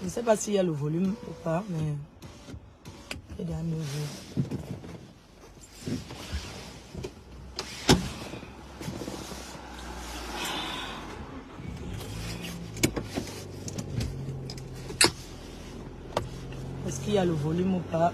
Je ne sais pas s'il y a le volume ou pas, mais il est à 9 heures. Est-ce qu'il y a le volume ou pas?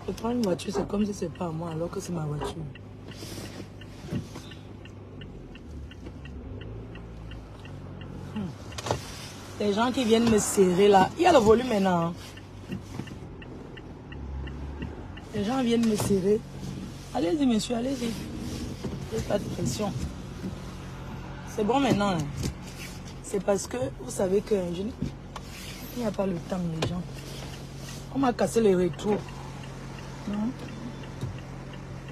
Je prends une voiture, c'est comme si c'est pas à moi, alors que c'est ma voiture. Les gens qui viennent me serrer là, il y a le volume maintenant. Hein. Les gens viennent me serrer. Allez-y, monsieur, allez-y. Pas de pression. C'est bon maintenant. Hein. C'est parce que vous savez que il n'y a pas le temps, les gens. On m'a cassé les rétros.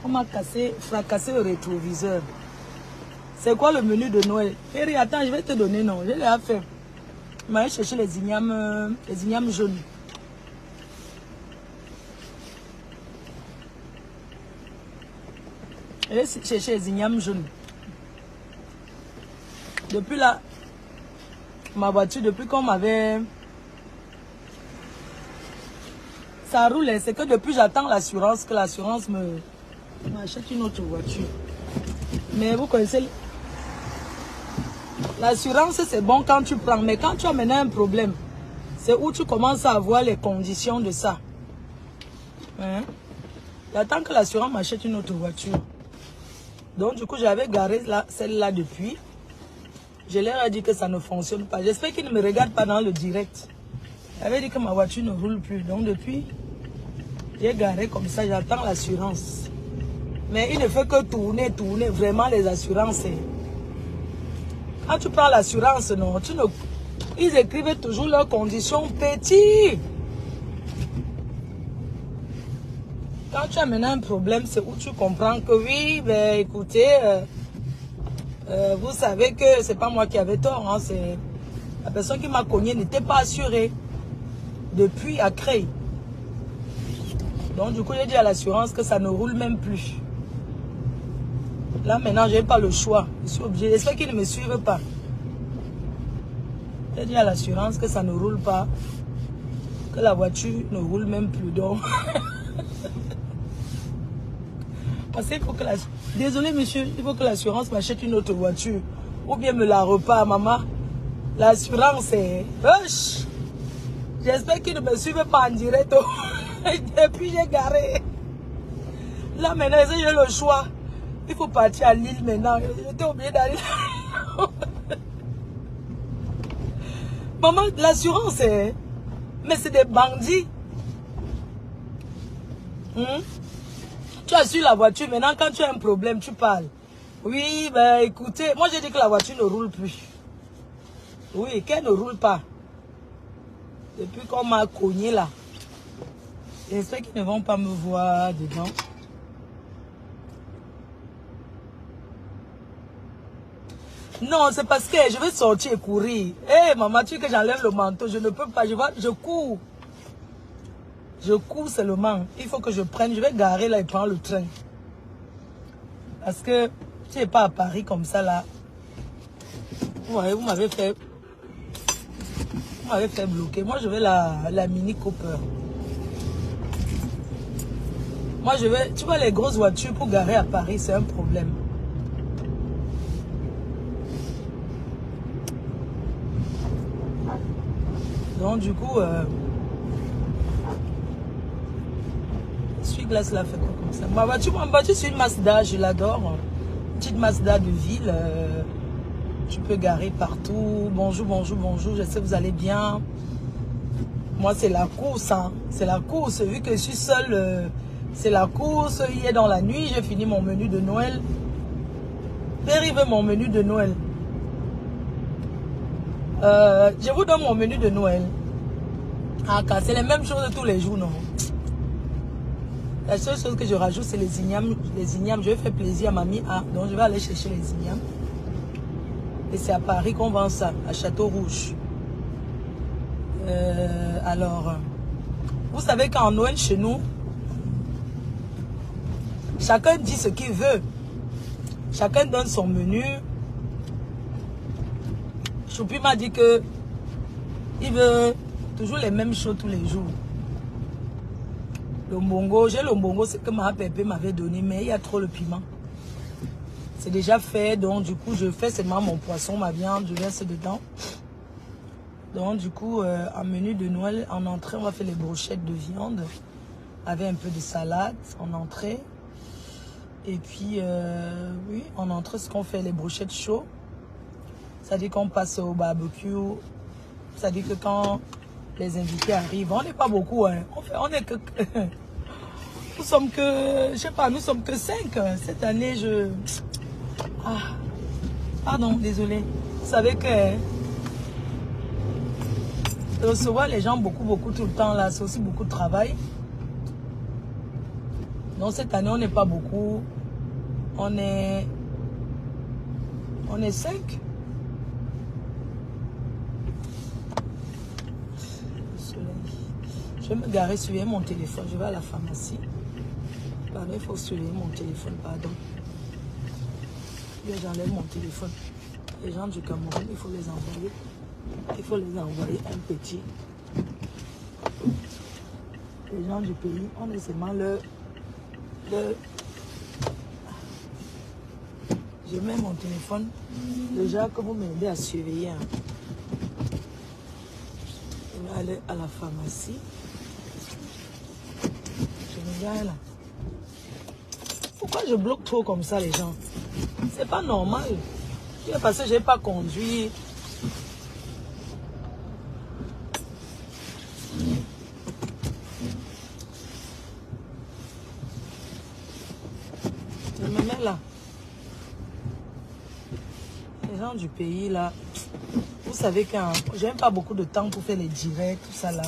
On m'a fracassé le rétroviseur. C'est quoi le menu de Noël? Péri, attends, je vais te donner, non. Je l'ai à faire. Je vais chercher les ignames jaunes. Je vais chercher les ignames jaunes. Depuis là, ma voiture, depuis qu'on m'avait... Ça roule, c'est que depuis j'attends l'assurance, que l'assurance m'achète une autre voiture. Mais vous connaissez, l'assurance c'est bon quand tu prends, mais quand tu as maintenant un problème, c'est où tu commences à voir les conditions de ça. Hein? J'attends que l'assurance m'achète une autre voiture. Donc du coup j'avais garé celle-là depuis. Je leur ai dit que ça ne fonctionne pas. J'espère qu'ils ne me regardent pas dans le direct. J'avais dit que ma voiture ne roule plus. Donc depuis, j'ai garé comme ça, j'attends l'assurance. Mais il ne fait que tourner. Vraiment les assurances. Quand tu prends l'assurance, non, ils écrivent toujours leurs conditions petites. Quand tu as maintenant un problème, c'est où tu comprends que oui, ben écoutez, vous savez que c'est pas moi qui avais tort, hein, c'est la personne qui m'a cogné n'était pas assurée depuis à Creil. Donc du coup j'ai dit à l'assurance que ça ne roule même plus. Là maintenant j'ai pas le choix, je suis obligé. J'espère qu'ils ne me suivent pas. J'ai dit à l'assurance que ça ne roule pas, que la voiture ne roule même plus. Donc parce qu'il faut que désolé monsieur, il faut que l'assurance m'achète une autre voiture. Ou bien me la repart, maman. L'assurance est... J'espère qu'ils ne me suivent pas en direct. Et puis j'ai garé. Là maintenant, j'ai le choix. Il faut partir à Lille maintenant. J'étais obligé d'aller là. Maman, l'assurance est... Mais c'est des bandits. Tu as su la voiture, maintenant quand tu as un problème, tu parles. Oui, ben écoutez, moi j'ai dit que la voiture ne roule plus. Oui, qu'elle ne roule pas. Depuis qu'on m'a cogné là. J'espère qu'ils ne vont pas me voir dedans. Non, c'est parce que je vais sortir et courir. Hé, maman, tu veux que j'enlève le manteau? Je ne peux pas, je cours. Je cours seulement. Il faut que je prenne, je vais garer là et prendre le train. Parce que tu n'es pas à Paris comme ça là. Vous m'avez fait bloquer. Moi je vais la Mini Cooper. Moi je vais, tu vois les grosses voitures pour garer à Paris, c'est un problème. Donc du coup, Glace là fait quoi comme ça? Ma voiture c'est une Mazda, je l'adore. Petite Mazda de ville. Tu peux garer partout. Bonjour, bonjour, bonjour. Je sais que vous allez bien. Moi c'est la course, hein. C'est la course. Vu que je suis seule, c'est la course. Hier dans la nuit, j'ai fini mon menu de Noël. Dérive mon menu de Noël. Je vous donne mon menu de Noël. Ah, c'est les mêmes choses tous les jours, non? La seule chose que je rajoute, c'est les ignames. Les ignames, je vais faire plaisir à mamie A. Donc, je vais aller chercher les ignames. Et c'est à Paris qu'on vend ça, à Château-Rouge. Alors, vous savez qu'en Noël, chez nous, chacun dit ce qu'il veut. Chacun donne son menu. Choupi m'a dit que il veut toujours les mêmes choses tous les jours. Le mbongo, j'ai le mbongo, c'est que ma pépé m'avait donné, mais il y a trop le piment. C'est déjà fait, donc du coup, je fais seulement mon poisson, ma viande, je verse dedans. Donc du coup, en menu de Noël, en entrée, on va faire les brochettes de viande avec un peu de salade en entrée. Et puis, oui, en entrée, ce qu'on fait, les brochettes chaudes. Ça dit qu'on passe au barbecue. Ça dit que quand les invités arrivent, on n'est pas beaucoup, hein. On est que... Nous sommes que, je sais pas, nous sommes que 5. Cette année, Ah, pardon, désolé. Vous savez que recevoir les gens beaucoup tout le temps, là, c'est aussi beaucoup de travail. Donc cette année, on n'est pas beaucoup. On est 5. Je vais me garer, surveiller mon téléphone. Je vais à la pharmacie. Pardon, il faut surveiller mon téléphone, pardon. J'enlève mon téléphone. Les gens du Cameroun, il faut les envoyer. Il faut les envoyer un petit. Les gens du pays, on est seulement Je mets mon téléphone. Déjà que vous m'aidez à surveiller. Hein. Je vais aller à la pharmacie. Je me gare là. Pourquoi je bloque trop comme ça les gens? C'est pas normal. Parce que je n'ai pas conduit. Je me mets là. Les gens du pays là, vous savez que j'aime pas beaucoup de temps pour faire les directs, tout ça là.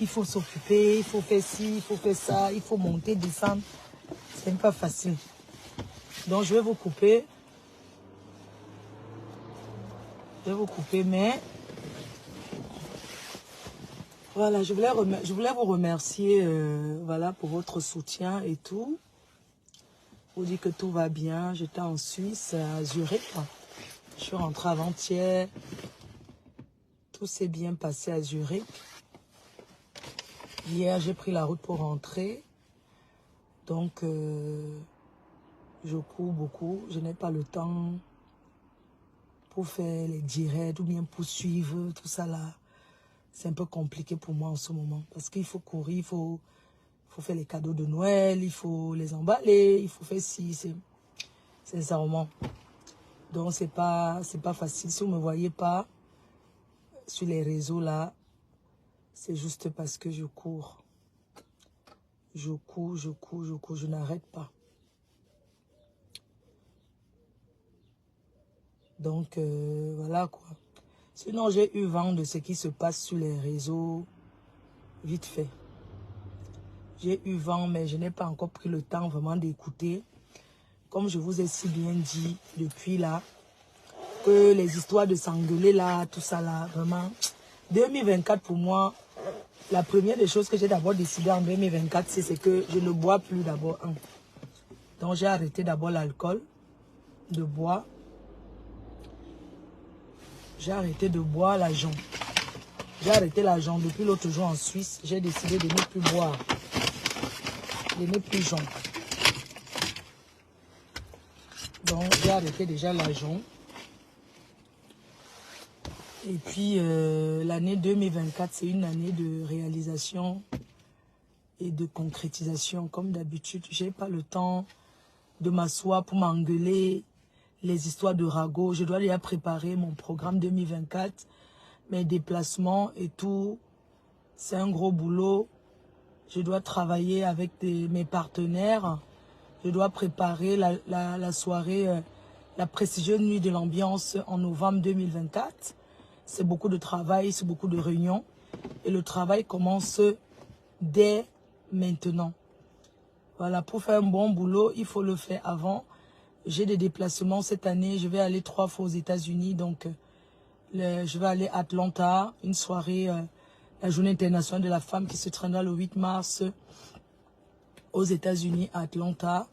Il faut s'occuper, il faut faire ci, il faut faire ça, il faut monter, descendre. C'est pas facile. Donc je vais vous couper. Je vais vous couper, mais voilà, je voulais vous remercier voilà, pour votre soutien et tout. Vous dire que tout va bien. J'étais en Suisse, à Zurich. Je suis rentrée avant-hier. Tout s'est bien passé à Zurich. Hier, j'ai pris la route pour rentrer. Donc, je cours beaucoup. Je n'ai pas le temps pour faire les directs ou bien pour suivre tout ça là. C'est un peu compliqué pour moi en ce moment. Parce qu'il faut courir, il faut faire les cadeaux de Noël, il faut les emballer, il faut faire ci, c'est sincèrement. Donc c'est pas facile. Si vous ne me voyez pas sur les réseaux là, c'est juste parce que je cours. Je cours, je n'arrête pas. Donc voilà quoi. Sinon j'ai eu vent de ce qui se passe sur les réseaux vite fait. J'ai eu vent, mais je n'ai pas encore pris le temps vraiment d'écouter. Comme je vous ai si bien dit depuis là, que les histoires de s'engueuler là, tout ça là, vraiment. 2024 pour moi, la première des choses que j'ai d'abord décidé en 2024, c'est que je ne bois plus d'abord. Donc j'ai arrêté d'abord l'alcool, de boire. J'ai arrêté de boire l'argent. J'ai arrêté l'argent depuis l'autre jour en Suisse. J'ai décidé de ne plus boire. De ne plus joindre. Donc, j'ai arrêté déjà l'argent. Et puis, l'année 2024, c'est une année de réalisation et de concrétisation. Comme d'habitude, je n'ai pas le temps de m'asseoir pour m'engueuler les histoires de ragots. Je dois déjà préparer mon programme 2024, mes déplacements et tout. C'est un gros boulot. Je dois travailler avec mes partenaires. Je dois préparer la soirée, la prestigieuse nuit de l'ambiance en novembre 2024. C'est beaucoup de travail, c'est beaucoup de réunions. Et le travail commence dès maintenant. Voilà, pour faire un bon boulot, il faut le faire avant. J'ai des déplacements cette année. Je vais aller 3 fois aux États-Unis. Donc, je vais aller à Atlanta, une soirée, la journée internationale de la femme qui se tiendra le 8 mars aux États-Unis, à Atlanta.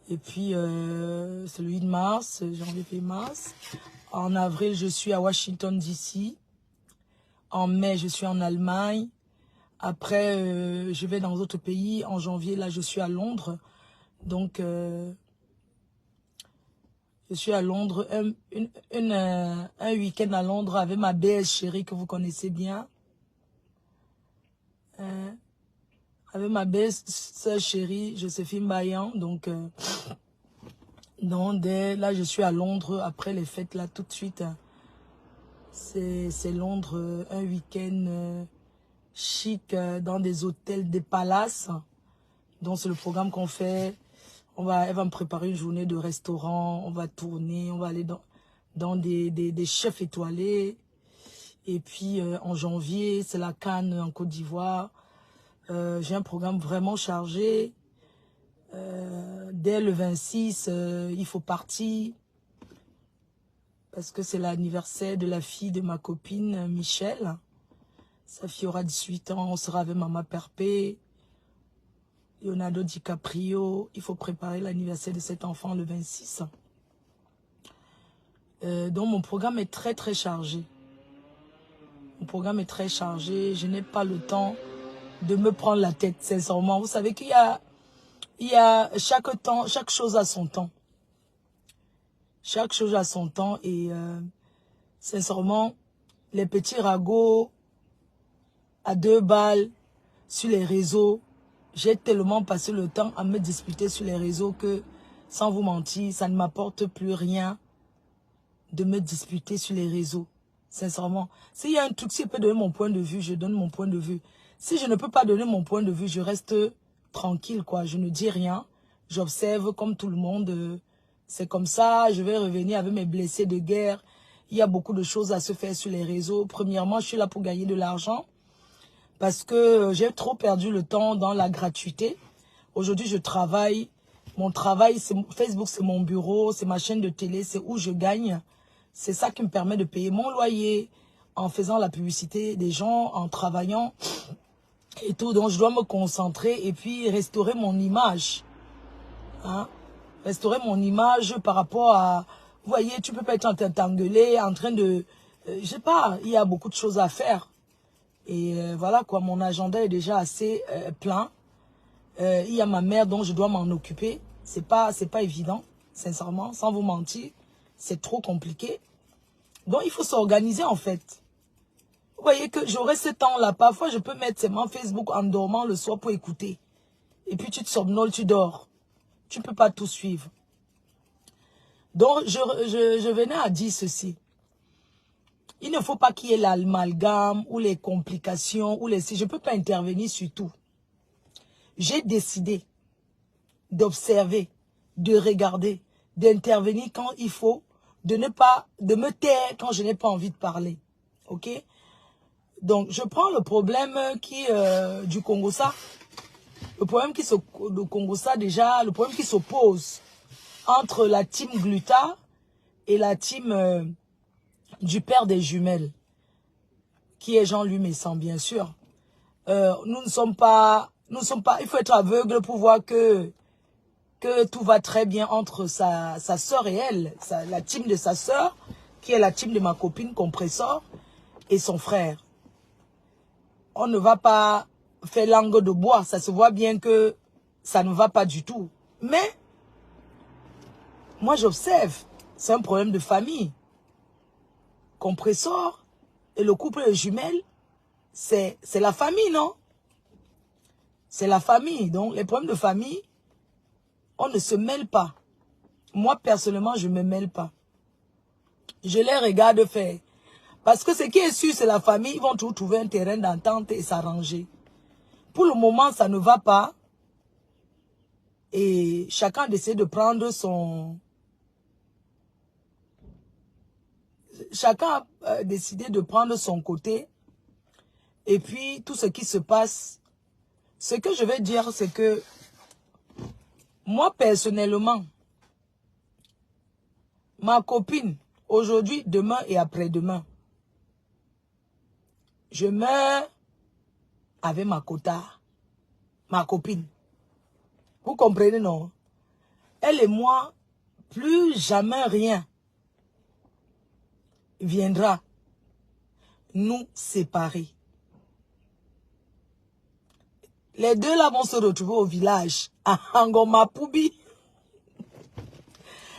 Et puis, c'est le 8 mars, janvier, février, mars. En avril, je suis à Washington, D.C. En mai, je suis en Allemagne. Après, je vais dans d'autres pays. En janvier, là, je suis à Londres. Donc, je suis à Londres. Un week-end à Londres avec ma belle chérie que vous connaissez bien. Avec ma belle sœur chérie, Joséphine Bayan. Donc, là, je suis à Londres. Après les fêtes, là, tout de suite. C'est Londres, un week-end chic dans des hôtels, des palaces. Donc, c'est le programme qu'on fait. Elle va me préparer une journée de restaurant. On va tourner. On va aller dans des chefs étoilés. Et puis, en janvier, c'est la Cannes en Côte d'Ivoire. J'ai un programme vraiment chargé. Dès le 26, il faut partir. Parce que c'est l'anniversaire de la fille de ma copine, Michel. Sa fille aura 18 ans. On sera avec Mama Perpé. Leonardo DiCaprio. Il faut préparer l'anniversaire de cet enfant le 26. Donc, mon programme est très, très chargé. Mon programme est très chargé. Je n'ai pas le temps de me prendre la tête, sincèrement. Vous savez qu'il y a chaque chose à son temps. Chaque chose a son temps et sincèrement, les petits ragots à 2 balles sur les réseaux, j'ai tellement passé le temps à me disputer sur les réseaux que, sans vous mentir, ça ne m'apporte plus rien de me disputer sur les réseaux. Sincèrement, s'il y a un truc, si je peux donner mon point de vue, je donne mon point de vue. Si je ne peux pas donner mon point de vue, je reste tranquille, quoi. Je ne dis rien. J'observe comme tout le monde. C'est comme ça, je vais revenir avec mes blessés de guerre. Il y a beaucoup de choses à se faire sur les réseaux. Premièrement, je suis là pour gagner de l'argent. Parce que j'ai trop perdu le temps dans la gratuité. Aujourd'hui, je travaille. Mon travail, Facebook, c'est mon bureau, c'est ma chaîne de télé, c'est où je gagne. C'est ça qui me permet de payer mon loyer en faisant la publicité des gens, en travaillant et tout. Donc, je dois me concentrer et puis restaurer mon image. Hein? Restaurer mon image par rapport à... Vous voyez, tu peux pas être en train de t'engueuler, en train de... je sais pas, il y a beaucoup de choses à faire. Et voilà quoi, mon agenda est déjà assez plein. Il y a ma mère dont je dois m'en occuper. C'est pas évident, sincèrement, sans vous mentir. C'est trop compliqué. Donc, il faut s'organiser en fait. Vous voyez que j'aurai ce temps-là. Parfois, je peux mettre seulement Facebook en dormant le soir pour écouter. Et puis, tu te somnoles, tu dors. Tu ne peux pas tout suivre. Donc, je venais à dire ceci. Il ne faut pas qu'il y ait l'amalgame ou les complications. Je ne peux pas intervenir sur tout. J'ai décidé d'observer, de regarder, d'intervenir quand il faut, de me taire quand je n'ai pas envie de parler. Ok? Donc, je prends le problème du Congo-Ça. Le problème du Congo-Ça, déjà, le problème qui s'oppose entre la team Gluta et la team du père des jumelles, qui est Jean-Louis Messan, bien sûr. Nous ne sommes pas, il faut être aveugle pour voir que tout va très bien entre sa sœur et elle, la team de sa sœur, qui est la team de ma copine Compressor, et son frère. On ne va pas faire langue de bois, ça se voit bien que ça ne va pas du tout. Mais, moi j'observe, c'est un problème de famille. Compressor et le couple de jumelles, c'est la famille, non? C'est la famille. Donc, les problèmes de famille, on ne se mêle pas. Moi, personnellement, je ne me mêle pas. Je les regarde faire. Parce que ce qui est sûr, c'est la famille. Ils vont toujours trouver un terrain d'entente et s'arranger. Pour le moment, ça ne va pas. Et chacun essaie de prendre son... Chacun a décidé de prendre son côté. Et puis, tout ce qui se passe, ce que je vais dire, c'est que moi, personnellement, ma copine, aujourd'hui, demain et après-demain, je meurs avec ma copine. Vous comprenez, non? Elle et moi, plus jamais rien viendra nous séparer. Les deux là vont se retrouver au village, à Ngoma Poubi.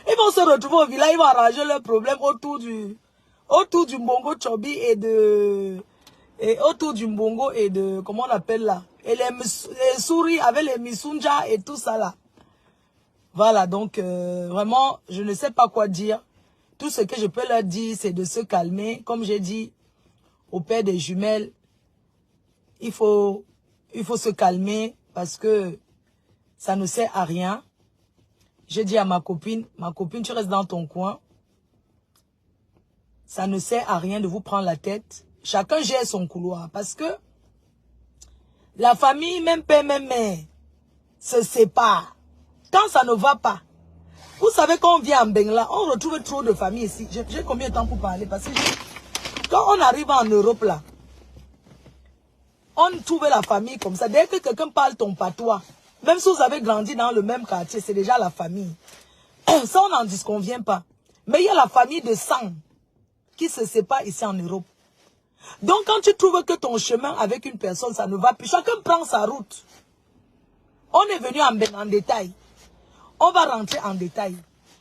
Ils vont se retrouver au village, ils vont arranger leurs problèmes autour du Mbongo Chobi et autour du Mbongo et de, comment on appelle là, et les souris avec les Misunja et tout ça là. Voilà, donc vraiment, je ne sais pas quoi dire. Tout ce que je peux leur dire, c'est de se calmer. Comme j'ai dit au père des jumelles, il faut se calmer parce que ça ne sert à rien. J'ai dit à ma copine, tu restes dans ton coin. Ça ne sert à rien de vous prendre la tête. Chacun gère son couloir parce que la famille, même père, même mère, se sépare. Quand ça ne va pas, vous savez quand on vient en Bengla, on retrouve trop de familles ici. J'ai combien de temps pour parler? Parce que quand on arrive en Europe là, on trouve la famille comme ça. Dès que quelqu'un parle ton patois, même si vous avez grandi dans le même quartier, c'est déjà la famille. Ça, on n'en disconvient pas. Mais il y a la famille de sang qui se sépare ici en Europe. Donc, quand tu trouves que ton chemin avec une personne, ça ne va plus, chacun prend sa route. On est venu en détail. On va rentrer en détail.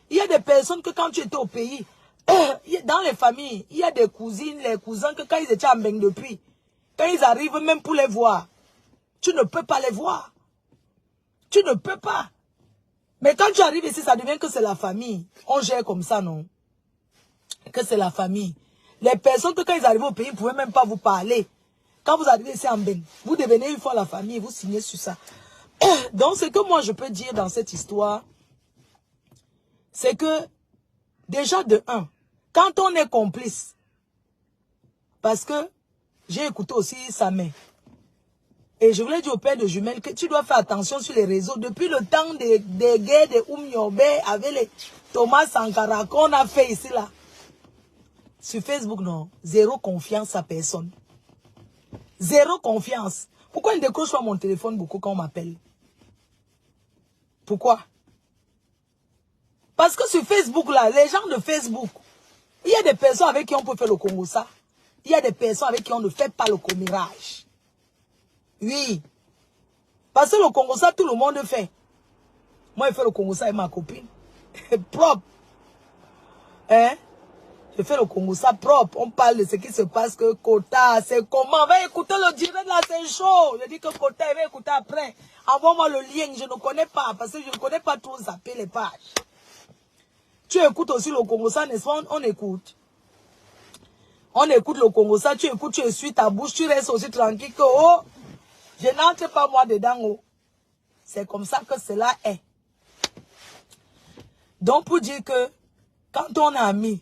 Il y a des personnes que quand tu étais au pays, dans les familles, il y a des cousines, les cousins que quand ils étaient en Beng depuis, quand ils arrivent même pour les voir, tu ne peux pas les voir. Tu ne peux pas. Mais quand tu arrives ici, ça devient que c'est la famille. On gère comme ça, non? Que c'est la famille. Les personnes que quand ils arrivent au pays, ils ne pouvaient même pas vous parler. Quand vous arrivez ici en Ben, vous devenez une fois la famille, vous signez sur ça. Donc, ce que moi je peux dire dans cette histoire, c'est que, déjà de un, quand on est complice, parce que j'ai écouté aussi sa mère, et je voulais dire au père de jumelles que tu dois faire attention sur les réseaux. Depuis le temps des guerres de Oumyobé avec les Thomas Sankara qu'on a fait ici là. Sur Facebook, non. Zéro confiance à personne. Zéro confiance. Pourquoi il ne décroche pas mon téléphone beaucoup quand on m'appelle? Pourquoi? Parce que sur Facebook là, les gens de Facebook, il y a des personnes avec qui on peut faire le Congo ça. Il y a des personnes avec qui on ne fait pas le commérage. Oui. Parce que le Congo ça, tout le monde fait. Moi, je fais le Congo ça avec ma copine. Propre. Hein? Je fais le Congo ça propre. On parle de ce qui se passe, que Kota, c'est comment. Va écouter le direct là, c'est chaud. Je dis que Kota, il va écouter après. Envoie-moi le lien, je ne connais pas. Parce que je ne connais pas trop zapper les pages. Tu écoutes aussi le Congo ça, n'est-ce pas? On écoute. On écoute le Congo ça, tu écoutes, tu essuies ta bouche, tu restes aussi tranquille que, oh, je n'entre pas moi dedans, oh. C'est comme ça que cela est. Donc, pour dire que, quand on a mis,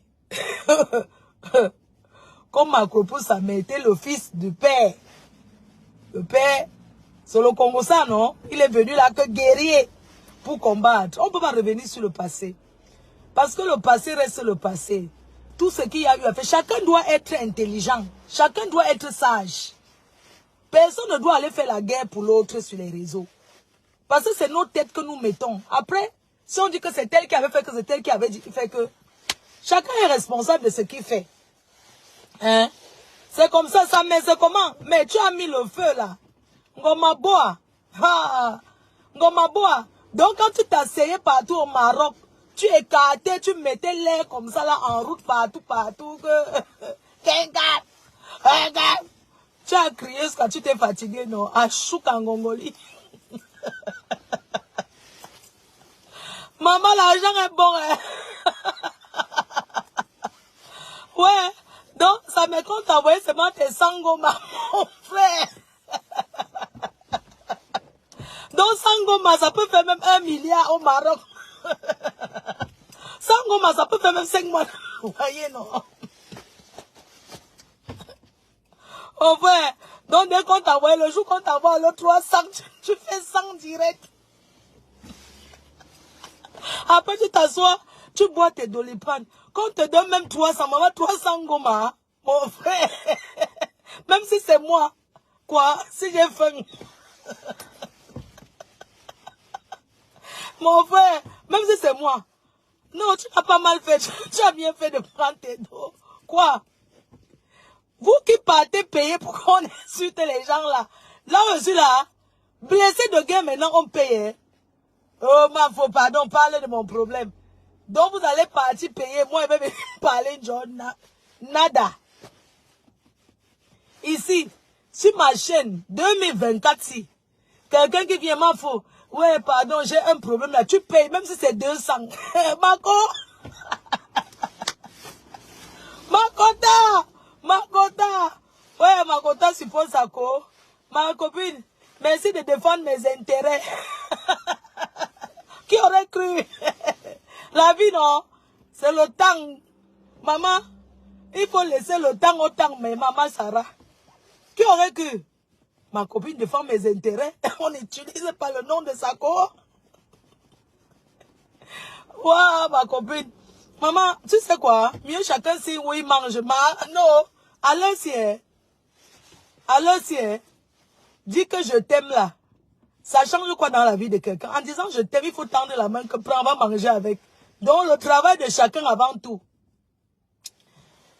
comme Macropo, ça mettait le fils du père. Le père, c'est le Congo ça, non? Il est venu là que guerrier pour combattre. On ne peut pas revenir sur le passé. Parce que le passé reste le passé. Tout ce qu'il y a eu à faire, chacun doit être intelligent. Chacun doit être sage. Personne ne doit aller faire la guerre pour l'autre sur les réseaux. Parce que c'est nos têtes que nous mettons. Après, si on dit que c'est tel qui avait fait, que c'est tel qui avait dit, fait que... Chacun est responsable de ce qu'il fait. Hein? C'est comme ça, mais c'est comment? Mais tu as mis le feu là. Ngoma boa. Ngoma boa. Donc quand tu t'asseyais partout au Maroc, tu écartais, tu mettais l'air comme ça là en route partout. Tu as crié quand tu t'es fatigué, non? À Chouk en Gongoli. Maman, l'argent est bon, hein? Ouais, donc ça me compte envoyer seulement tes Sangoma, mon frère. Donc Sangoma, ça peut faire même 1 milliard au Maroc. Sangoma, ça peut faire même 5 mois. Vous voyez, non? Mon frère, Donc, dès qu'on t'envoie, le jour qu'on t'envoie le 300, tu fais 100 direct. Après, tu t'assois, tu bois tes doliprane. Quand on te donne même 300, maman, 300 goma, mon frère. Même si c'est moi, quoi, si j'ai faim. Mon frère, même si c'est moi. Non, tu n'as pas mal fait. Tu as bien fait de prendre tes dos. Quoi? Vous qui partez payer pour qu'on insulte les gens là. Là, je suis là. Blessé de guerre, maintenant, on paye. Oh, ma faut pardon, parler de mon problème. Donc, vous allez partir payer. Moi, je vais venir parler, John. Nada. Ici, sur ma chaîne, 2024, si. Quelqu'un qui vient m'en faut. Ouais, pardon, j'ai un problème là. Tu payes, même si c'est 200. Marco. Makota. Makota. Ouais, Makota suppose ça quoi. Ma copine, merci de défendre mes intérêts. Qui aurait cru? La vie, non? C'est le temps. Maman, il faut laisser le temps au temps, mais maman Sarah. Qui aurait cru? Ma copine défend mes intérêts. On n'utilise pas le nom de sa cour. Waouh, ma copine. Maman, tu sais quoi? Mieux chacun sait où il mange. Non, à l'ancien. À l'ancien. Dis que je t'aime là. Ça change quoi dans la vie de quelqu'un? En disant je t'aime, il faut tendre la main que prends, on va manger avec. Donc le travail de chacun avant tout.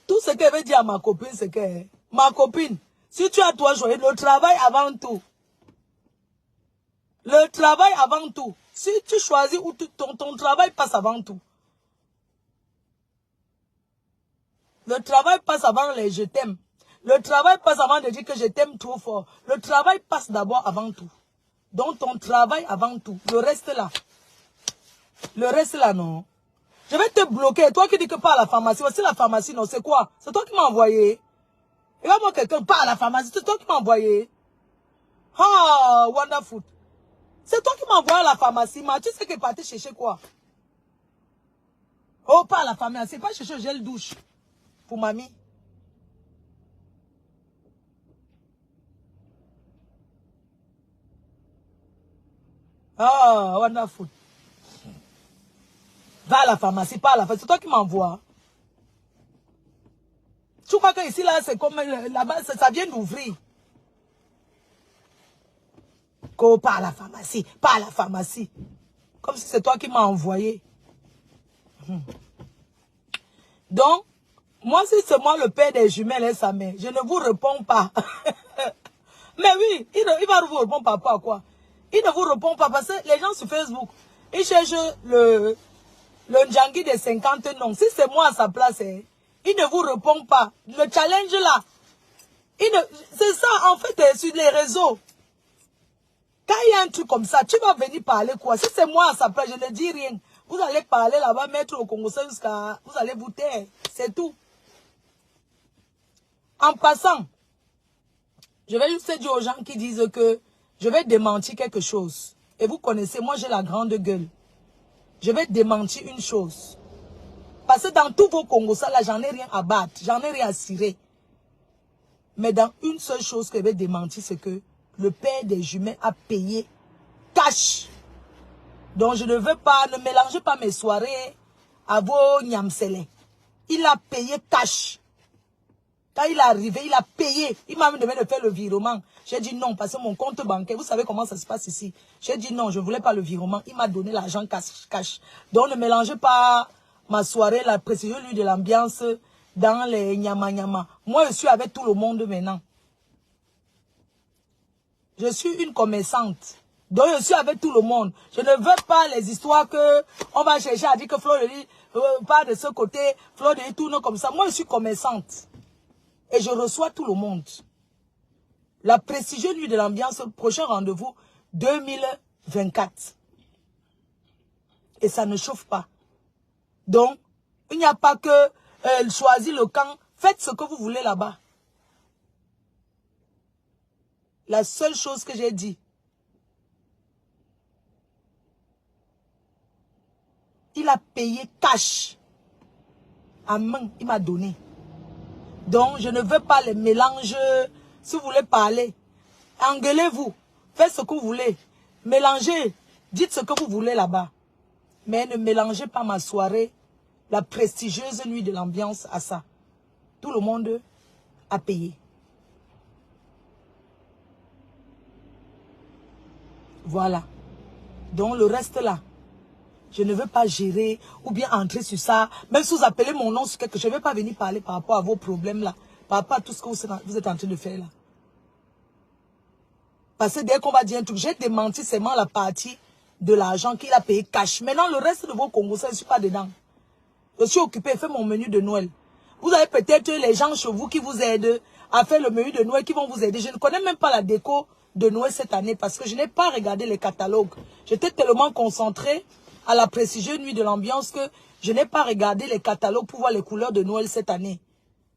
Tout ce qu'elle veut dire à ma copine, c'est que ma copine, si tu as toi joyeux, le travail avant tout. Le travail avant tout. Si tu choisis où ton travail passe avant tout. Le travail passe avant les je t'aime. Le travail passe avant de dire que je t'aime trop fort. Le travail passe d'abord avant tout. Donc ton travail avant tout. Le reste là. Le reste là, non. Je vais te bloquer. Toi qui dis que pas à la pharmacie. Voici la pharmacie, non. C'est quoi? C'est toi qui m'as envoyé. Et là, moi, quelqu'un pas à la pharmacie. C'est toi qui m'as envoyé. Ah, wonderful. C'est toi qui m'as envoyé à la pharmacie. Mais tu sais que parti chercher quoi? Oh, pas à la pharmacie. Pas chercher gel douche. Pour mamie. Ah, wonderful. Va à la pharmacie, pas à la pharmacie. C'est toi qui m'envoies. Tu crois que ici, là, c'est comme là-bas, ça vient d'ouvrir. Pas à la pharmacie, pas à la pharmacie. Comme si c'est toi qui m'as envoyé. Donc, moi, si c'est moi le père des jumelles et sa mère, je ne vous réponds pas. Mais oui, il va vous répondre par rapport à quoi? Il ne vous répond pas parce que les gens sur Facebook, ils cherchent le Ndjangi de 50 noms. Si c'est moi à sa place, hein, il ne vous répond pas. Le challenge là, c'est ça en fait sur les réseaux. Quand il y a un truc comme ça, tu vas venir parler quoi? Si c'est moi à sa place, je ne dis rien. Vous allez parler là-bas, mettre au Congo jusqu'à... Vous allez vous taire. C'est tout. En passant, je vais juste dire aux gens qui disent que je vais démentir quelque chose. Et vous connaissez, moi j'ai la grande gueule. Je vais démentir une chose. Parce que dans tous vos Congos, là, j'en ai rien à battre. J'en ai rien à cirer. Mais dans une seule chose que je vais démentir, c'est que le père des jumelles a payé cash. Donc je ne veux pas, ne mélangez pas mes soirées à vos nyamsele. Il a payé cash. Quand il est arrivé, il a payé. Il m'a même demandé de faire le virement. J'ai dit non, parce que mon compte bancaire, vous savez comment ça se passe ici. J'ai dit non, je ne voulais pas le virement. Il m'a donné l'argent cash. Donc ne mélangez pas ma soirée, la précision lui de l'ambiance dans les nyama. Moi, je suis avec tout le monde maintenant. Je suis une commerçante. Donc, je suis avec tout le monde. Je ne veux pas les histoires que on va chercher à dire que Floride part de ce côté, Floride tourne comme ça. Moi, je suis commerçante. Et je reçois tout le monde. La précision nuit de l'ambiance, prochain rendez-vous, 2024. Et ça ne chauffe pas. Donc, il n'y a pas que choisir le camp. Faites ce que vous voulez là-bas. La seule chose que j'ai dit, il a payé cash. À main, il m'a donné. Donc, je ne veux pas les mélanges Si vous voulez parler, engueulez-vous. Faites ce que vous voulez. Mélangez. Dites ce que vous voulez là-bas. Mais ne mélangez pas ma soirée, la prestigieuse nuit de l'ambiance à ça. Tout le monde a payé. Voilà. Donc le reste là, je ne veux pas gérer ou bien entrer sur ça. Même si vous appelez mon nom sur quelque chose, je ne vais pas venir parler par rapport à vos problèmes là. Par rapport à tout ce que vous êtes en train de faire là. Parce que dès qu'on va dire un truc, j'ai démenti seulement la partie de l'argent qu'il a payé cash. Maintenant, le reste de vos Congos, je ne suis pas dedans. Je suis occupé, je fais mon menu de Noël. Vous avez peut-être les gens chez vous qui vous aident à faire le menu de Noël, qui vont vous aider. Je ne connais même pas la déco de Noël cette année parce que je n'ai pas regardé les catalogues. J'étais tellement concentré à la prestigieuse nuit de l'ambiance que je n'ai pas regardé les catalogues pour voir les couleurs de Noël cette année.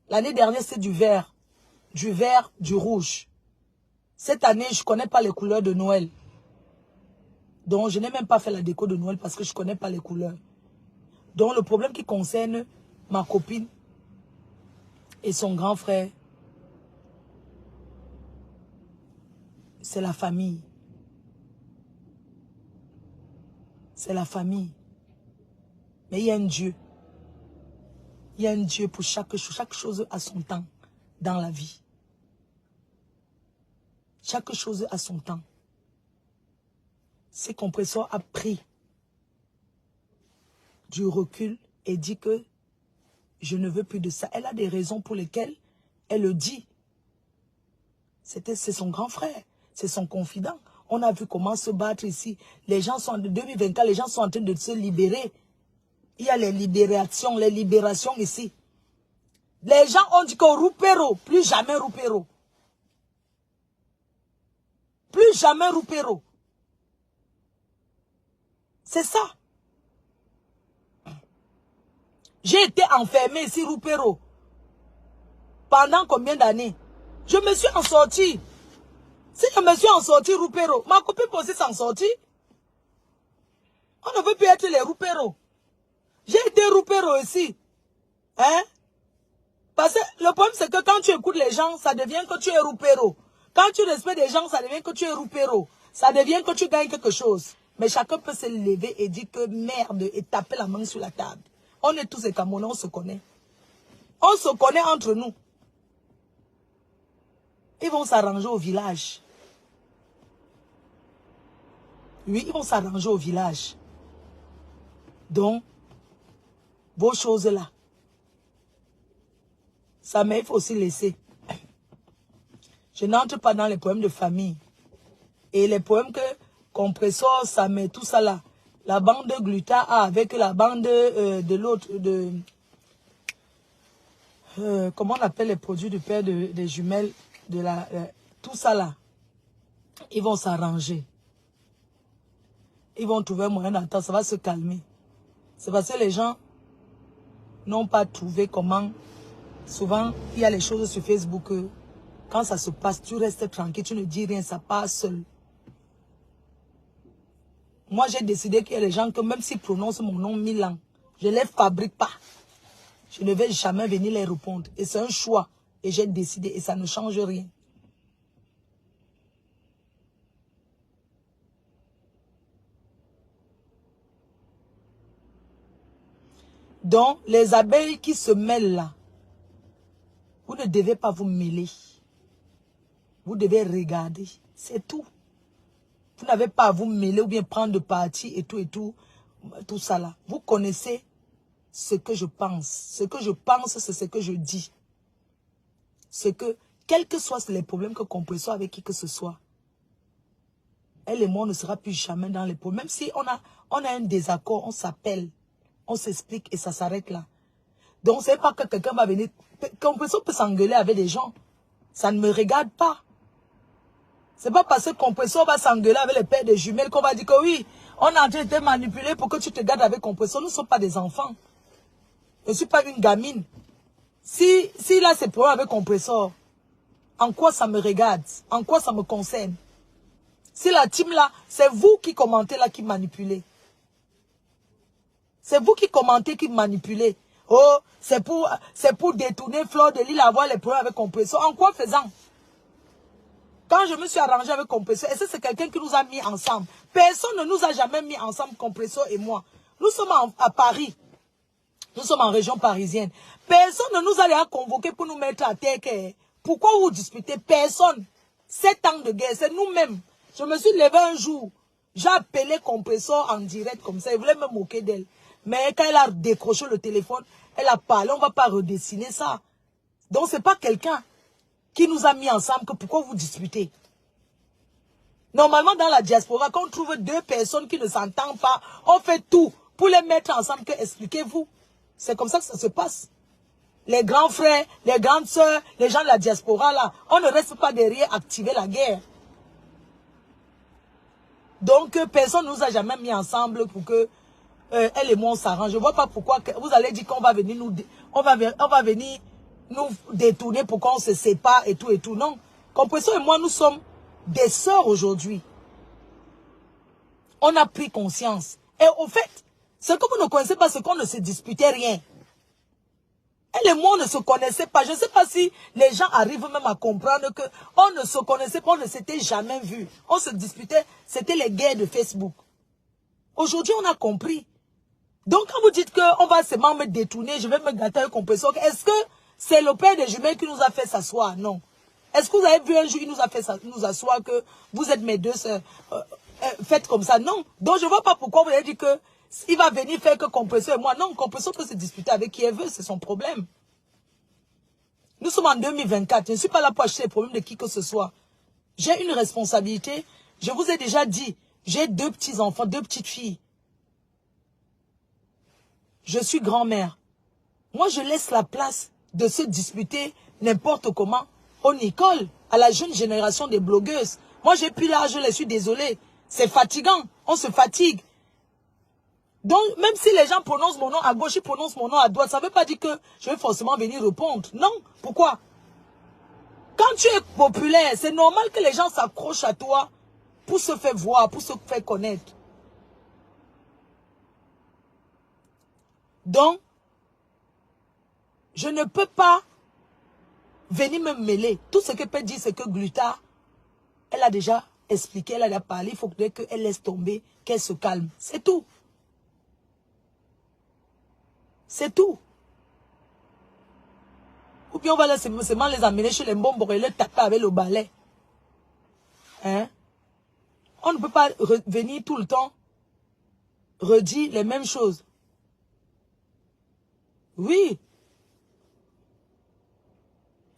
L'année dernière, c'est du vert, du rouge. Cette année, je ne connais pas les couleurs de Noël. Donc, je n'ai même pas fait la déco de Noël parce que je ne connais pas les couleurs. Donc, le problème qui concerne ma copine et son grand frère, c'est la famille. C'est la famille. Mais il y a un Dieu. Il y a un Dieu pour chaque chose. Chaque chose a son temps dans la vie. Chaque chose a son temps. Ce compresseur a pris du recul et dit que je ne veux plus de ça. Elle a des raisons pour lesquelles elle le dit. C'est son grand frère, c'est son confident. On a vu comment se battre ici. Les gens sont en 2024, les gens sont en train de se libérer. Il y a les libérations ici. Les gens ont dit que Roupero, plus jamais Roupero. Plus jamais Roupero. C'est ça. J'ai été enfermé ici, Roupero. Pendant combien d'années? Je me suis en sortie. Si je me suis en sortie, Roupero, ma copine peut aussi s'en sortir. On ne veut plus être les Roupero. J'ai été Roupero ici. Hein? Parce que le problème, c'est que quand tu écoutes les gens, ça devient que tu es Roupero. Quand tu respectes les gens, ça devient que tu es Roupero. Ça devient que tu gagnes quelque chose. Mais chacun peut se lever et dire que merde et taper la main sur la table. On est tous des Camerounais, on se connaît. On se connaît entre nous. Ils vont s'arranger au village. Oui, ils vont s'arranger au village. Donc, vos choses-là, ça mais il faut aussi laisser. Je n'entre pas dans les problèmes de famille. Et les problèmes que compresseur, ça met tout ça là. La bande de Gluta A avec la bande de l'autre, comment on appelle les produits du père des jumelles, tout ça là. Ils vont s'arranger. Ils vont trouver un moyen d'entendre, ça va se calmer. C'est parce que les gens n'ont pas trouvé comment. Souvent, il y a les choses sur Facebook. Quand ça se passe, tu restes tranquille, tu ne dis rien, ça passe seul. Moi, j'ai décidé qu'il y a des gens que même s'ils prononcent mon nom 1000 ans, je ne les fabrique pas. Je ne vais jamais venir les répondre. Et c'est un choix. Et j'ai décidé et ça ne change rien. Donc, les abeilles qui se mêlent là, vous ne devez pas vous mêler. Vous devez regarder. C'est tout. Vous n'avez pas à vous mêler ou bien prendre de parti et tout ça là. Vous connaissez ce que je pense. Ce que je pense, c'est ce que je dis. C'est que, quels que soient les problèmes que compressons avec qui que ce soit, elle et moi, on ne sera plus jamais dans les problèmes. Même si on a un désaccord, on s'appelle, on s'explique et ça s'arrête là. Donc, c'est pas que quelqu'un va venir. Compresseur peut s'engueuler avec des gens. Ça ne me regarde pas. C'est pas parce que compresseur va s'engueuler avec les pères des jumelles qu'on va dire que oui, on a en train de te manipuler pour que tu te gardes avec compresseur. Nous ne sommes pas des enfants. Je ne suis pas une gamine. Si là c'est problème avec compresseur, en quoi ça me regarde? En quoi ça me concerne? Si la team là, c'est vous qui commentez là, qui manipulez. C'est vous qui commentez, qui manipulez. Oh, c'est pour détourner Fleur de Lys, avoir les problèmes avec compresseur. En quoi faisant? Quand je me suis arrangé avec Compresso, et c'est quelqu'un qui nous a mis ensemble. Personne ne nous a jamais mis ensemble, Compresso et moi. Nous sommes à Paris. Nous sommes en région parisienne. Personne ne nous a convoqué pour nous mettre à terre. Pourquoi vous disputez? Personne. 7 ans de guerre, c'est nous-mêmes. Je me suis levé un jour. J'ai appelé Compresso en direct comme ça. Il voulait me moquer d'elle. Mais quand elle a décroché le téléphone, elle a parlé. On ne va pas redessiner ça. Donc, ce n'est pas quelqu'un qui nous a mis ensemble que pourquoi vous disputez. Normalement, dans la diaspora, quand on trouve 2 personnes qui ne s'entendent pas, on fait tout pour les mettre ensemble. Expliquez-vous. C'est comme ça que ça se passe. Les grands frères, les grandes sœurs, les gens de la diaspora, là, on ne reste pas derrière activer la guerre. Donc, personne ne nous a jamais mis ensemble pour que elle et moi, on s'arrange. Je ne vois pas pourquoi vous allez dire qu'on va venir on va venir nous détourner pour qu'on se sépare et tout et tout. Non. Compresso et moi, nous sommes des sœurs aujourd'hui. On a pris conscience. Et au fait, ce que vous ne connaissez pas, c'est qu'on ne se disputait rien. Elle et moi, on ne se connaissait pas. Je ne sais pas si les gens arrivent même à comprendre qu'on ne se connaissait pas, on ne s'était jamais vu. On se disputait, c'était les guerres de Facebook. Aujourd'hui, on a compris. Donc, quand vous dites qu'on va seulement me détourner, je vais me gâter avec Compresso, est-ce que c'est le père des jumelles qui nous a fait s'asseoir? Non. Est-ce que vous avez vu un jour, il nous a fait nous asseoir que vous êtes mes 2 sœurs? Faites comme ça. Non. Donc, je ne vois pas pourquoi vous avez dit que il va venir faire que Compresso et moi. Non, Compresso peut se disputer avec qui elle veut, c'est son problème. Nous sommes en 2024. Je ne suis pas là pour acheter les problèmes de qui que ce soit. J'ai une responsabilité. Je vous ai déjà dit, j'ai 2 petits-enfants, 2 petites filles. Je suis grand-mère. Moi, je laisse la place de se disputer n'importe comment aux Nicole, à la jeune génération des blogueuses. Moi, j'ai plus l'âge, je les suis désolée. C'est fatigant. On se fatigue. Donc, même si les gens prononcent mon nom à gauche, ils prononcent mon nom à droite, ça ne veut pas dire que je vais forcément venir répondre. Non. Pourquoi? Quand tu es populaire, c'est normal que les gens s'accrochent à toi pour se faire voir, pour se faire connaître. Donc, je ne peux pas venir me mêler. Tout ce que peut dire, c'est que Glutta, elle a déjà expliqué, elle a déjà parlé. Il faut qu'elle laisse tomber, qu'elle se calme. C'est tout. C'est tout. Ou bien on va seulement les amener chez les bombes et les taper avec le balai. Hein? On ne peut pas venir tout le temps redire les mêmes choses. Oui.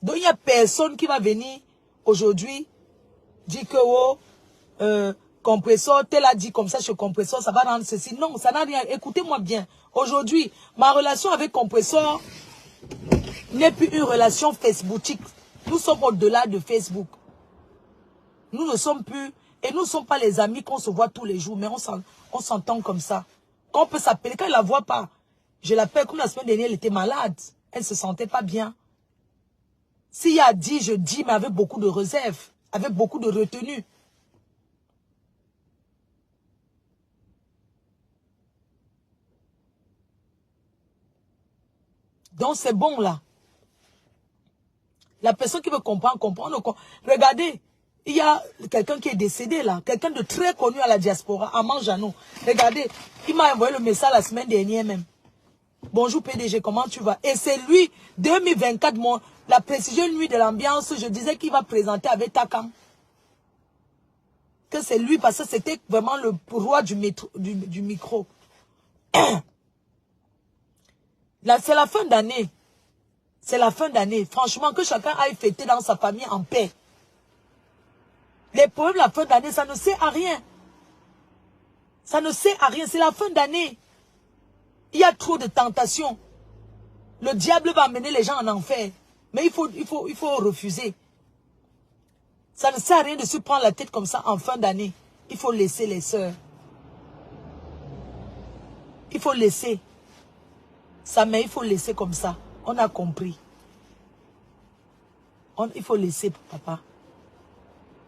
Donc il n'y a personne qui va venir aujourd'hui dire que oh, Compresso, tel a dit comme ça chez Compresso, ça va rendre ceci. Non, ça n'a rien. Écoutez-moi bien. Aujourd'hui, ma relation avec Compresso n'est plus une relation facebookique. Nous sommes au-delà de Facebook. Nous ne sommes plus, et nous ne sommes pas les amis qu'on se voit tous les jours, mais on s'entend comme ça. On peut s'appeler, quand elle ne la voit pas, je l'appelle, comme la semaine dernière, elle était malade. Elle ne se sentait pas bien. S'il y a dit, je dis, mais avec beaucoup de réserve, avec beaucoup de retenue. Donc c'est bon là. La personne qui veut comprendre, comprendre. Regardez, il y a quelqu'un qui est décédé là, quelqu'un de très connu à la diaspora, Amand Jeannot. Regardez, il m'a envoyé le message la semaine dernière même. Bonjour PDG, comment tu vas? Et c'est lui, 2024, la précision nuit de l'ambiance, je disais qu'il va présenter avec Takam. Que c'est lui, parce que c'était vraiment le roi du micro. Là, c'est la fin d'année. C'est la fin d'année. Franchement, que chacun aille fêter dans sa famille en paix. Les problèmes de la fin d'année, ça ne sert à rien. Ça ne sert à rien. C'est la fin d'année. Il y a trop de tentations. Le diable va amener les gens en enfer. Mais il faut refuser. Ça ne sert à rien de se prendre la tête comme ça en fin d'année. Il faut laisser les sœurs. Il faut laisser. Ça, mais il faut laisser comme ça. On a compris. Il faut laisser, papa.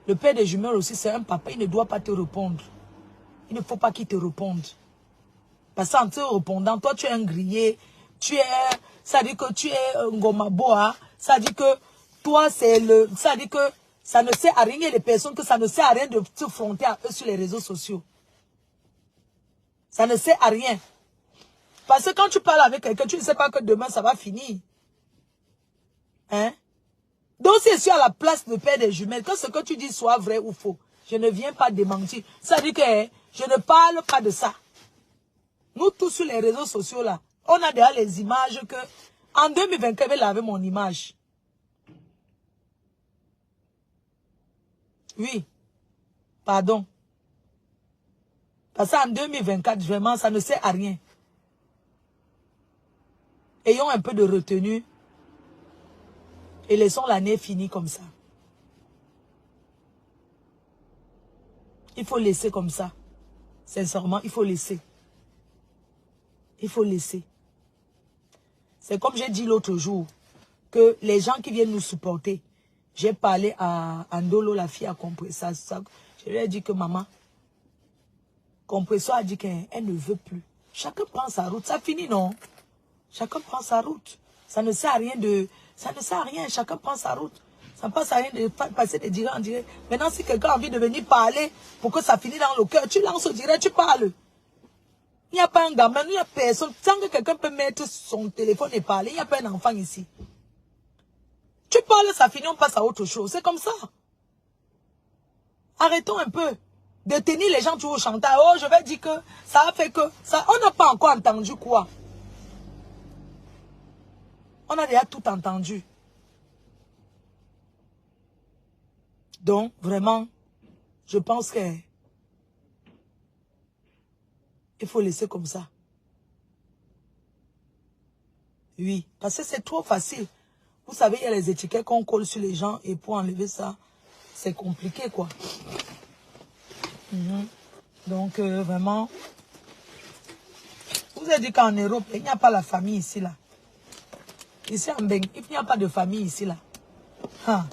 Le père des jumelles aussi, c'est un papa. Il ne doit pas te répondre. Il ne faut pas qu'il te réponde. Parce qu'en te répondant, toi, tu es un grillé. Ça dit que tu es un gomaboa. Ça dit que toi, c'est le... Ça dit que Ça ne sert à rien, les personnes que ça ne sert à rien de se fronter à eux sur les réseaux sociaux. Ça ne sert à rien. Parce que quand tu parles avec quelqu'un, tu ne sais pas que demain ça va finir. Hein? Donc si je suis à la place de père des jumelles, que ce que tu dis soit vrai ou faux, je ne viens pas démentir. Ça veut dire que je ne parle pas de ça. Nous tous sur les réseaux sociaux là, on a déjà les images que... En 2024, je vais laver mon image. Oui. Pardon. Parce qu'en 2024, vraiment, ça ne sert à rien. Ayons un peu de retenue. Et laissons l'année finie comme ça. Il faut laisser comme ça. Sincèrement, il faut laisser. Il faut laisser. C'est comme j'ai dit l'autre jour, que les gens qui viennent nous supporter, j'ai parlé à Andolo, la fille à Compressor. Je lui ai dit que maman, Compressor a dit qu'elle ne veut plus. Chacun prend sa route. Ça finit, non? Chacun prend sa route. Ça ne sert à rien de... Ça ne sert à rien. Chacun prend sa route. Ça ne passe à rien de passer des directs en direct. Maintenant, si quelqu'un a envie de venir parler pour que ça finisse dans le cœur, tu lances au direct, tu parles. Il n'y a pas un gamin, il n'y a personne. Tant que quelqu'un peut mettre son téléphone et parler, il n'y a pas un enfant ici. Tu parles, ça finit, on passe à autre chose. C'est comme ça. Arrêtons un peu de tenir les gens toujours au chantage. Oh, je vais dire que ça a fait que... ça. On n'a pas encore entendu quoi. On a déjà tout entendu. Donc, vraiment, je pense que il faut laisser comme ça. Oui, parce que c'est trop facile. Vous savez, il y a les étiquettes qu'on colle sur les gens et pour enlever ça, c'est compliqué, quoi. Donc, vraiment, vous avez dit qu'en Europe, il n'y a pas la famille ici, là. Ici, en Beng, il n'y a pas de famille ici, là. Hein.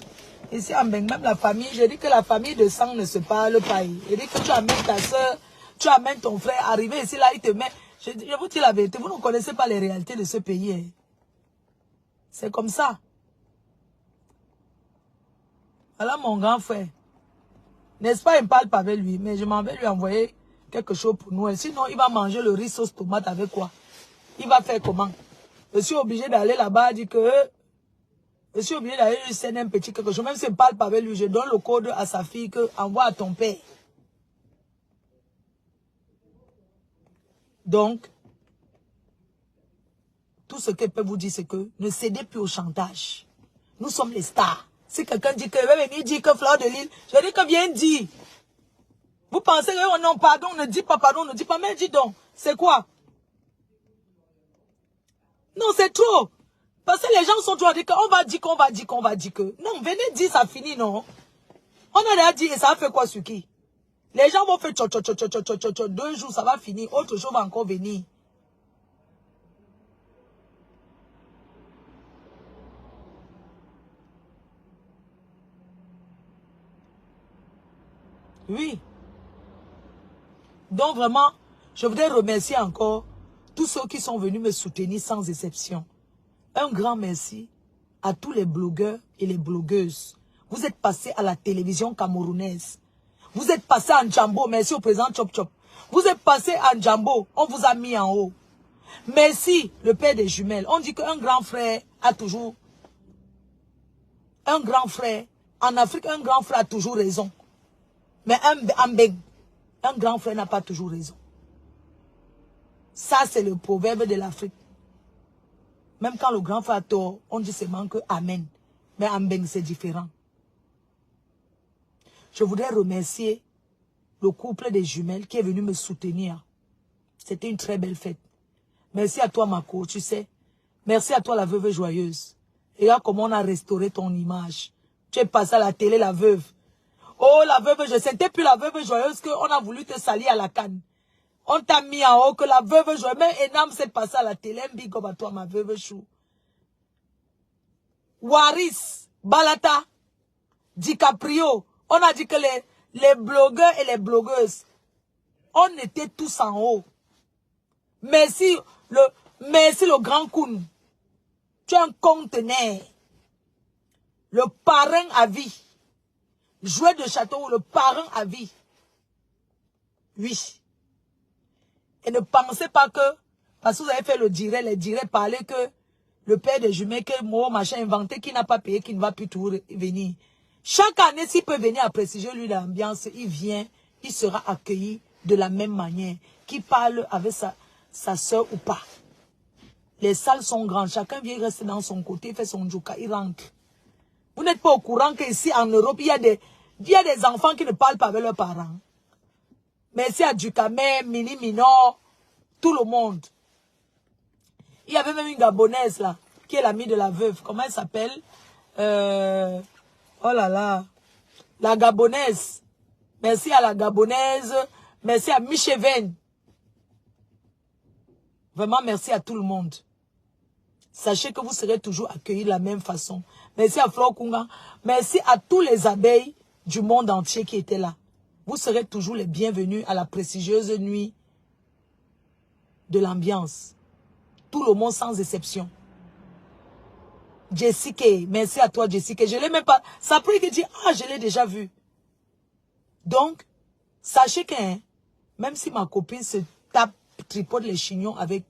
Ici, en Beng, même la famille, je dis que la famille de sang ne se parle pas. Je dis que tu amènes ta soeur, tu amènes ton frère, arrivé ici, là, il te met... Je vous dis la vérité, vous ne connaissez pas les réalités de ce pays. Hein. C'est comme ça. Voilà mon grand frère. N'est-ce pas, il ne parle pas avec lui, mais je m'en vais lui envoyer quelque chose pour Noël. Sinon, il va manger le riz sauce tomate avec quoi? Il va faire comment? Je suis obligé d'aller là-bas, dire que... Je suis obligé d'aller lui sceller un petit quelque chose. Même si je ne parle pas avec lui, je donne le code à sa fille que envoie à ton père. Donc, tout ce qu'elle peut vous dire, c'est que ne cédez plus au chantage. Nous sommes les stars. Si quelqu'un dit que va venir dire que Fleur de Lille, je dis que viens dire. Vous pensez que oh non, pardon, ne dis pas pardon, ne dis pas, mais dis donc. C'est quoi? Non, c'est trop. Parce que les gens sont toujours à dire qu'on va dire qu'on va dire qu'on va dire que. Non, venez dire, ça finit, non. On a déjà dit et ça a fait quoi sur qui? Les gens vont faire 2 jours, ça va finir. Autre chose va encore venir. Oui. Donc vraiment, je voudrais remercier encore tous ceux qui sont venus me soutenir sans exception. Un grand merci à tous les blogueurs et les blogueuses. Vous êtes passés à la télévision camerounaise. Vous êtes passés en Djambo. Merci au président Chop Chop. Vous êtes passés en Djambo. On vous a mis en haut. Merci, le père des jumelles. On dit qu'un grand frère a toujours... Un grand frère, en Afrique, un grand frère a toujours raison. Mais un grand frère n'a pas toujours raison. Ça, c'est le proverbe de l'Afrique. Même quand le grand frère a tort, on dit seulement que Amen. Mais en Beng, c'est différent. Je voudrais remercier le couple des jumelles qui est venu me soutenir. C'était une très belle fête. Merci à toi, Mako, tu sais. Merci à toi, la veuve joyeuse. Et là, comment on a restauré ton image. Tu es passé à la télé, la veuve. Oh, la veuve, je sentais plus la veuve joyeuse qu'on a voulu te salir à la canne. On t'a mis en haut que la veuve joyeuse. Même Enam s'est passé à la télé. Un big up à toi, ma veuve chou. Waris, Balata, DiCaprio. On a dit que les blogueurs et les blogueuses, on était tous en haut. Merci le grand Koun. Tu es un conteneur. Le parrain à vie. Jouet de château ou le parent à vie. Oui. Et ne pensez pas que, parce que vous avez fait le direct, les directs parlaient que le père de jumeaux, que moi, machin inventé, qui n'a pas payé, qui ne va plus tout venir. Chaque année, s'il peut venir à prestigieux, lui, l'ambiance, il vient, il sera accueilli de la même manière. Qu'il parle avec sa soeur ou pas. Les salles sont grandes, chacun vient rester dans son côté, il fait son joka, il rentre. Vous n'êtes pas au courant qu'ici, en Europe, il y a des enfants qui ne parlent pas avec leurs parents. Merci à Ducamé, Mini Minor, tout le monde. Il y avait même une Gabonaise là, qui est l'amie de la veuve. Comment elle s'appelle? Oh là là. La Gabonaise. Merci à la Gabonaise. Merci à Micheven. Vraiment, merci à tout le monde. Sachez que vous serez toujours accueillis de la même façon. Merci à Flore Kunga. Merci à tous les abeilles du monde entier qui étaient là. Vous serez toujours les bienvenus à la prestigieuse nuit de l'ambiance. Tout le monde sans exception. Jessica, merci à toi Jessica. Je ne l'ai même pas. Ça a pris que dit, ah, je l'ai déjà vu. Donc, sachez que, hein, même si ma copine se tape, tripote les chignons avec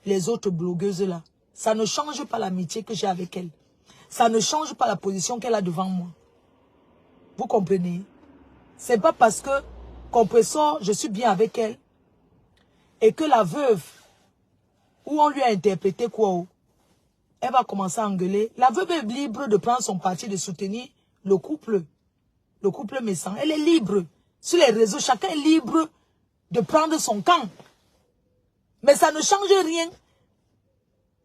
les autres blogueuses là, ça ne change pas l'amitié que j'ai avec elle. Ça ne change pas la position qu'elle a devant moi. Vous comprenez? C'est pas parce que, compresseur, je suis bien avec elle, et que la veuve, où on lui a interprété quoi, elle va commencer à engueuler. La veuve est libre de prendre son parti, de soutenir le couple méchant. Elle est libre. Sur les réseaux, chacun est libre de prendre son camp. Mais ça ne change rien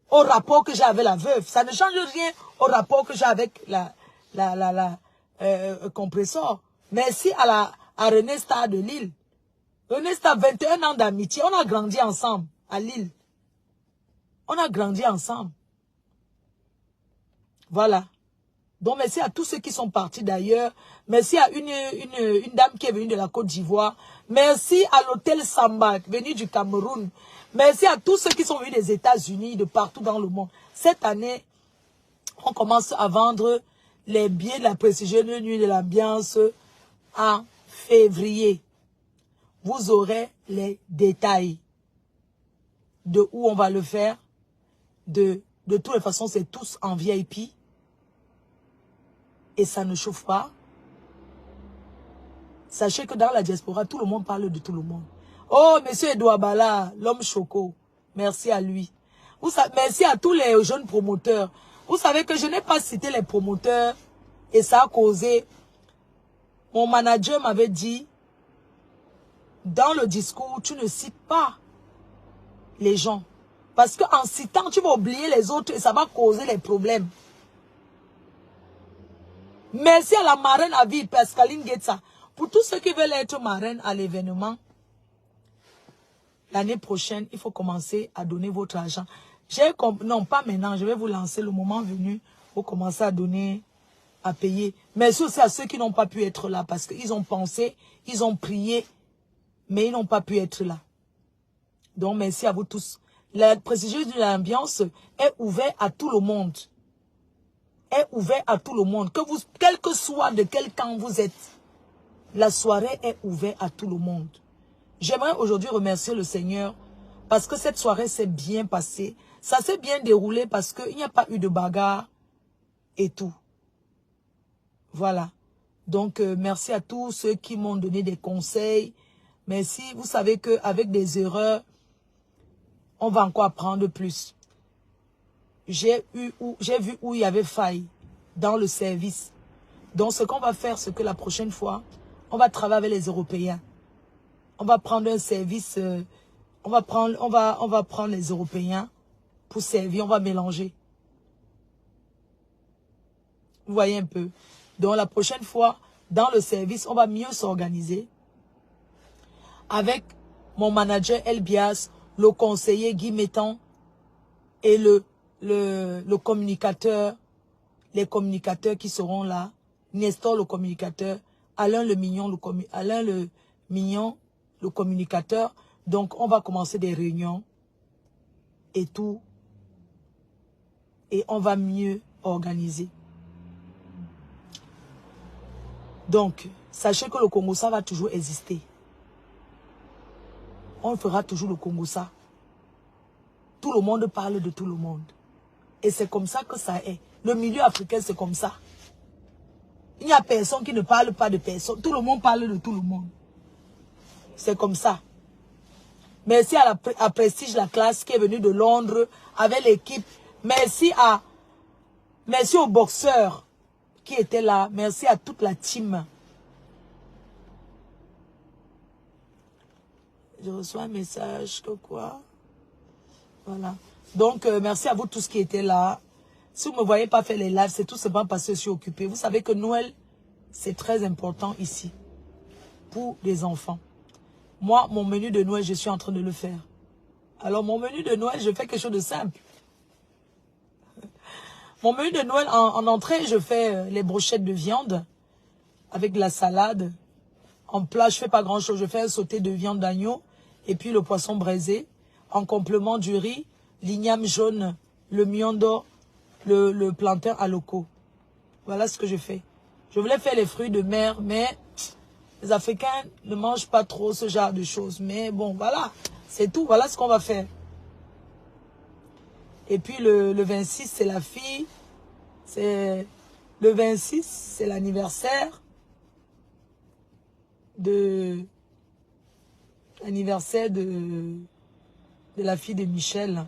au rapport que j'ai avec la veuve. Ça ne change rien au rapport que j'ai avec compresseur. Merci à René Star de Lille. René Star, 21 ans d'amitié. On a grandi ensemble à Lille. On a grandi ensemble. Voilà. Donc, merci à tous ceux qui sont partis d'ailleurs. Merci à une dame qui est venue de la Côte d'Ivoire. Merci à l'hôtel Samba, venu du Cameroun. Merci à tous ceux qui sont venus des États-Unis, de partout dans le monde. Cette année, on commence à vendre les billets de la prestigieuse nuit de l'ambiance en février. Vous aurez les détails de où on va le faire. De toutes les façons, c'est tous en VIP. Et ça ne chauffe pas. Sachez que dans la diaspora, tout le monde parle de tout le monde. Oh, monsieur Edouard Bala, l'homme choco. Merci à lui. Merci à tous les jeunes promoteurs. Vous savez que je n'ai pas cité les promoteurs. Et ça a causé. Mon manager m'avait dit, dans le discours, tu ne cites pas les gens. Parce qu'en citant, tu vas oublier les autres et ça va causer les problèmes. Merci à la marraine à vie, Pascaline Guetza. Pour tous ceux qui veulent être marraine à l'événement, l'année prochaine, il faut commencer à donner votre argent. Non, pas maintenant, je vais vous lancer le moment venu pour commencer à donner, à payer. Merci aussi à ceux qui n'ont pas pu être là parce qu'ils ont pensé, ils ont prié, mais ils n'ont pas pu être là. Donc, merci à vous tous. La prestigieuse de l'ambiance est ouverte à tout le monde. Est ouvert à tout le monde. Quel que soit de quel camp vous êtes, la soirée est ouverte à tout le monde. J'aimerais aujourd'hui remercier le Seigneur parce que cette soirée s'est bien passée. Ça s'est bien déroulé parce qu'il n'y a pas eu de bagarre et tout. Voilà. Donc, merci à tous ceux qui m'ont donné des conseils. Merci. Vous savez qu'avec des erreurs, on va encore apprendre plus. J'ai vu où il y avait faille dans le service. Donc, ce qu'on va faire, c'est que la prochaine fois, on va travailler avec les Européens. On va prendre un service, on va prendre les Européens pour servir, on va mélanger. Vous voyez un peu. Donc, la prochaine fois, dans le service, on va mieux s'organiser. Avec mon manager Elbias, le conseiller Guy Mettan et le communicateur, les communicateurs qui seront là, Nestor le communicateur, Alain le Mignon, le communicateur. Donc, on va commencer des réunions et tout. Et on va mieux organiser. Donc, sachez que le Congo, ça va toujours exister. On fera toujours le Congo, ça. Tout le monde parle de tout le monde. Et c'est comme ça que ça est. Le milieu africain, c'est comme ça. Il n'y a personne qui ne parle pas de personne. Tout le monde parle de tout le monde. C'est comme ça. Merci à Prestige la classe qui est venue de Londres avec l'équipe. Merci aux boxeurs qui étaient là. Merci à toute la team. Je reçois un message que quoi? Voilà. Donc, merci à vous tous qui étaient là. Si vous ne me voyez pas faire les lives, c'est tout simplement parce que je suis occupée. Vous savez que Noël, c'est très important ici. Pour les enfants. Moi, mon menu de Noël, je suis en train de le faire. Alors, mon menu de Noël, je fais quelque chose de simple. Mon menu de Noël, en entrée, je fais les brochettes de viande avec de la salade. En plat, je fais pas grand-chose. Je fais un sauté de viande d'agneau et puis le poisson braisé. En complément du riz, l'igname jaune, le miondo, le plantain à loco. Voilà ce que je fais. Je voulais faire les fruits de mer, mais les Africains ne mangent pas trop ce genre de choses. Mais bon, voilà, c'est tout. Voilà ce qu'on va faire. Et puis le 26, c'est la fille. Le 26, c'est l'anniversaire de la fille de Michel.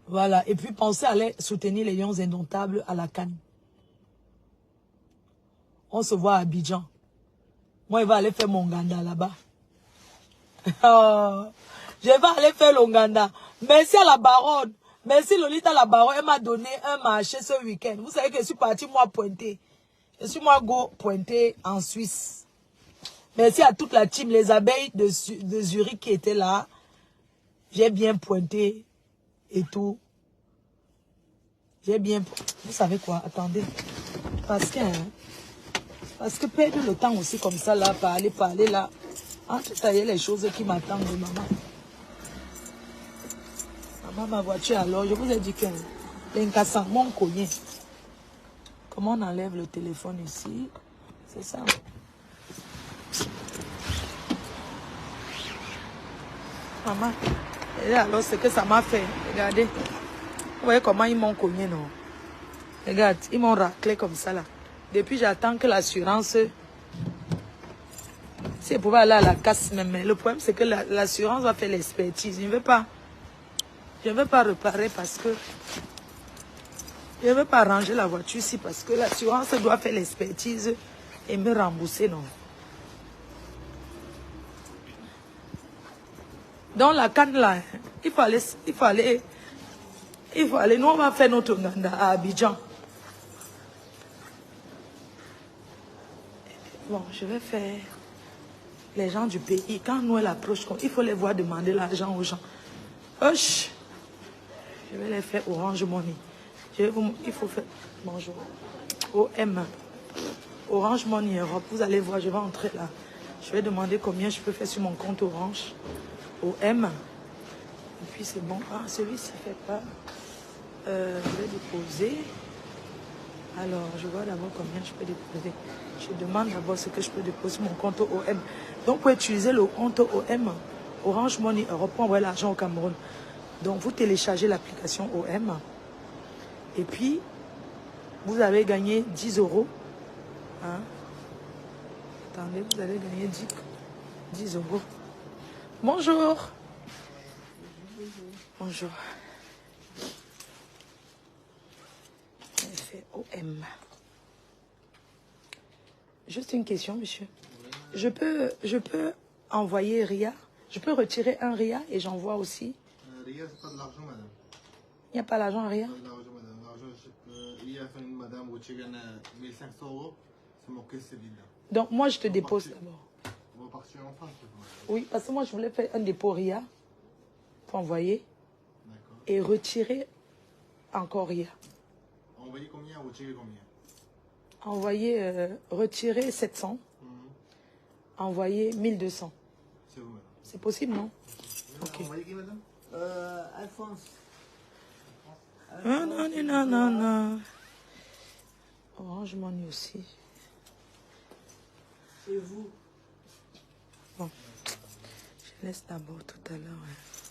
Voilà. Et puis pensez à aller soutenir les Lions Indomptables à la CAN. On se voit à Abidjan. Moi, il va aller faire mon Ganda là-bas. Je vais aller faire l'Onganda. Merci à la baronne. Merci Lolita la baronne. Elle m'a donné un marché ce week-end. Vous savez que je suis partie moi pointer. Je suis moi go pointer en Suisse. Merci à toute la team, les abeilles de Zurich qui étaient là. J'ai bien pointé et tout. J'ai bien... Vous savez quoi? Attendez. Parce que perdre le temps aussi comme ça là, parler là. Entre tailler les choses qui m'attendent de maman. Maman, ma voiture alors, je vous ai dit que l'incassant, mon cogné. Comment on enlève le téléphone ici? C'est ça. Maman, et alors c'est que ça m'a fait. Regardez. Vous voyez comment ils m'ont cogné, non? Regarde, ils m'ont raclé comme ça là. Depuis, j'attends que l'assurance... Si elle pouvait aller à la casse même. Mais le problème, c'est que l'assurance va faire l'expertise. Je ne veux pas réparer parce que... Je ne veux pas ranger la voiture ici parce que l'assurance doit faire l'expertise et me rembourser, non? Dans la canne là, il faut aller. Nous, on va faire notre Nganda à Abidjan. Bon, je vais faire les gens du pays. Quand Noël approche, il faut les voir demander l'argent aux gens. Hush! Je vais les faire Orange Money. Il faut faire... Bonjour. OM. Orange Money Europe. Vous allez voir, je vais entrer là. Je vais demander combien je peux faire sur mon compte Orange. OM. Et puis c'est bon. Ah, celui-ci ne fait pas. Je vais déposer. Alors, je vois d'abord combien je peux déposer. Je demande d'abord ce que je peux déposer sur mon compte OM. Donc, pour utiliser le compte OM, Orange Money Europe, pour envoyer l'argent au Cameroun. Donc, vous téléchargez l'application OM. Et puis, vous avez gagné 10 €. Hein? Attendez, vous avez gagné 10 €. Bonjour. Bonjour. OM. Juste une question, monsieur. Je peux envoyer RIA. Je peux retirer un RIA et j'envoie aussi. RIA, c'est pas de l'argent, madame. Il n'y a pas l'argent à RIA? Pas de l'argent, madame. L'argent, il y a une madame qui gagne 1500 €. C'est mon caisse vide. Donc, moi, je te dépose d'abord. On va partir en France. Oui, parce que moi, je voulais faire un dépôt RIA pour envoyer et retirer encore RIA. Envoyer combien, retirer combien? Envoyer, retirer 700. Envoyer 1200. C'est vous, madame. C'est possible, non? Ok. Envoyer qui, madame? Alphonse. Non. Orange Money aussi. Et vous? Bon, je laisse d'abord tout à l'heure. Ouais.